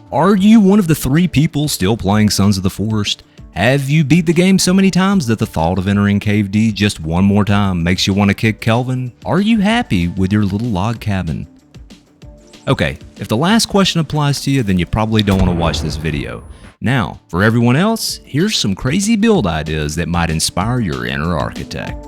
Are you one of the 3 people still playing Sons of the Forest? Have you beat the game so many times that the thought of entering Cave D just one more time makes you want to kick Kelvin? Are you happy with your little log cabin? Okay, if the last question applies to you, then you probably don't want to watch this video. Now, for everyone else, here's some crazy build ideas that might inspire your inner architect.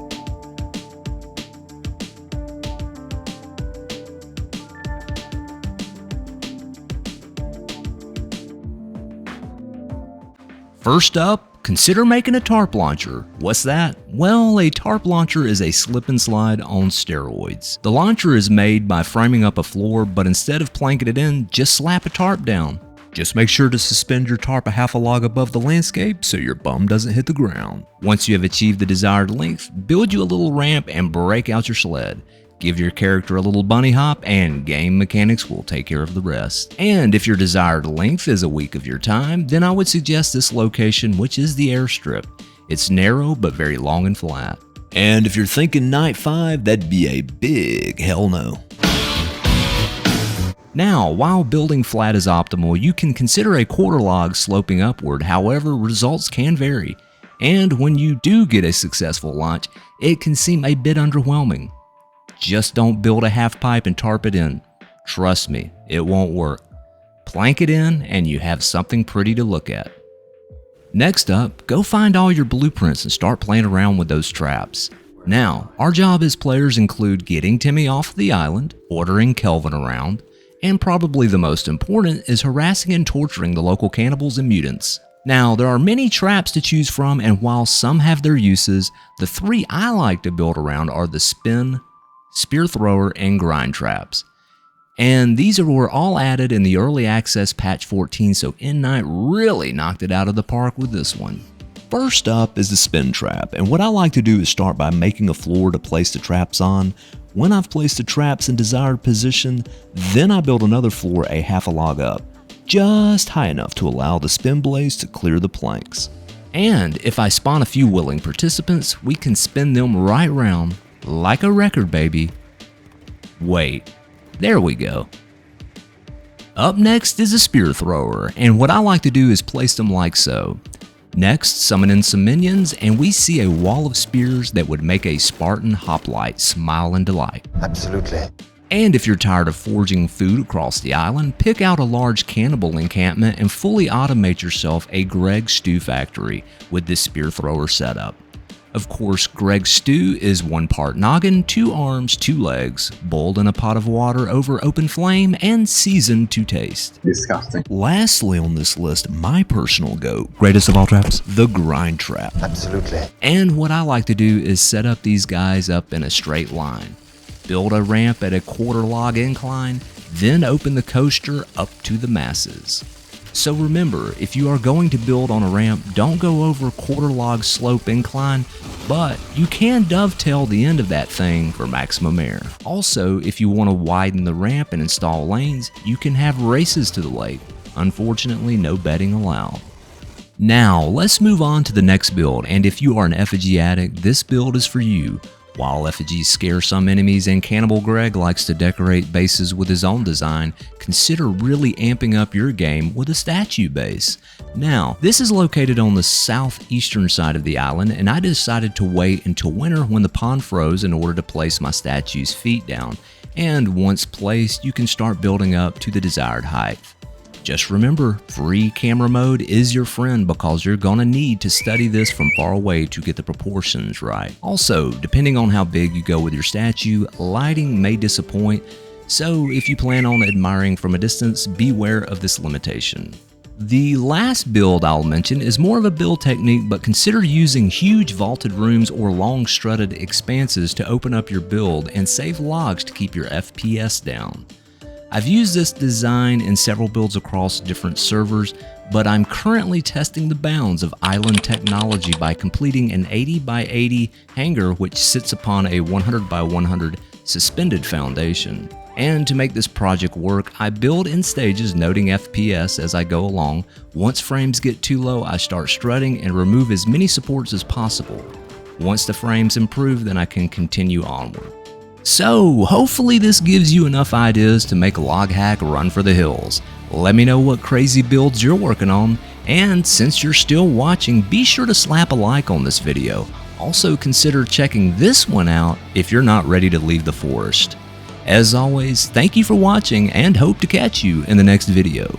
First up, consider making a tarp launcher. What's that? Well, a tarp launcher is a slip and slide on steroids. The launcher is made by framing up a floor, but instead of planking it in, just slap a tarp down. Just make sure to suspend your tarp a half a log above the landscape so your bum doesn't hit the ground. Once you have achieved the desired length, build you a little ramp and break out your sled. Give your character a little bunny hop and game mechanics will take care of the rest. And if your desired length is a week of your time, then I would suggest this location, which is the airstrip. It's narrow but very long and flat. And if you're thinking night 5, that'd be a big hell no. Now, while building flat is optimal, you can consider a quarter log sloping upward. However, results can vary. And when you do get a successful launch, it can seem a bit underwhelming. Just don't build a half pipe and tarp it in. Trust me, it won't work. Plank it in and you have something pretty to look at. Next up, go find all your blueprints and start playing around with those traps. Now, our job as players include getting Timmy off the island, ordering Kelvin around, and probably the most important is harassing and torturing the local cannibals and mutants. Now, there are many traps to choose from, and while some have their uses, the 3 I like to build around are the spin, spear thrower, and grind traps. And these were all added in the early access patch 14, so N-Night really knocked it out of the park with this one. First up is the spin trap, and what I like to do is start by making a floor to place the traps on. When I've placed the traps in desired position, then I build another floor a half a log up, just high enough to allow the spin blades to clear the planks. And if I spawn a few willing participants, we can spin them right round like a record, baby. Wait, there we go. Up next is a spear thrower, and what I like to do is place them like so. Next, summon in some minions, and we see a wall of spears that would make a Spartan hoplite smile in delight. Absolutely. And if you're tired of forging food across the island, pick out a large cannibal encampment and fully automate yourself a Greg Stew factory with this spear thrower setup. Of course, Greg's stew is 1 part noggin, 2 arms, 2 legs, boiled in a pot of water over open flame, and seasoned to taste. Disgusting. Lastly on this list, my personal goat, greatest of all traps, the grind trap. Absolutely. And what I like to do is set up these guys up in a straight line. Build a ramp at a quarter log incline, then open the coaster up to the masses. So remember, if you are going to build on a ramp, don't go over quarter log slope incline, but you can dovetail the end of that thing for maximum air. Also, if you want to widen the ramp and install lanes, you can have races to the lake. Unfortunately, no betting allowed. Now, let's move on to the next build, and if you are an Effigy addict, this build is for you. While Effigy scare some enemies and Cannibal Greg likes to decorate bases with his own design, consider really amping up your game with a statue base. Now, this is located on the southeastern side of the island, and I decided to wait until winter when the pond froze in order to place my statue's feet down. And once placed, you can start building up to the desired height. Just remember, free camera mode is your friend because you're gonna need to study this from far away to get the proportions right. Also, depending on how big you go with your statue, lighting may disappoint, so if you plan on admiring from a distance, beware of this limitation. The last build I'll mention is more of a build technique, but consider using huge vaulted rooms or long strutted expanses to open up your build and save logs to keep your FPS down. I've used this design in several builds across different servers, but I'm currently testing the bounds of island technology by completing an 80 by 80 hangar which sits upon a 100 by 100 suspended foundation. And to make this project work, I build in stages noting FPS as I go along. Once frames get too low, I start strutting and remove as many supports as possible. Once the frames improve, then I can continue onward. So, hopefully this gives you enough ideas to make loghack run for the hills. Let me know what crazy builds you're working on, and since you're still watching, be sure to slap a like on this video. Also consider checking this one out if you're not ready to leave the forest. As always, thank you for watching and hope to catch you in the next video.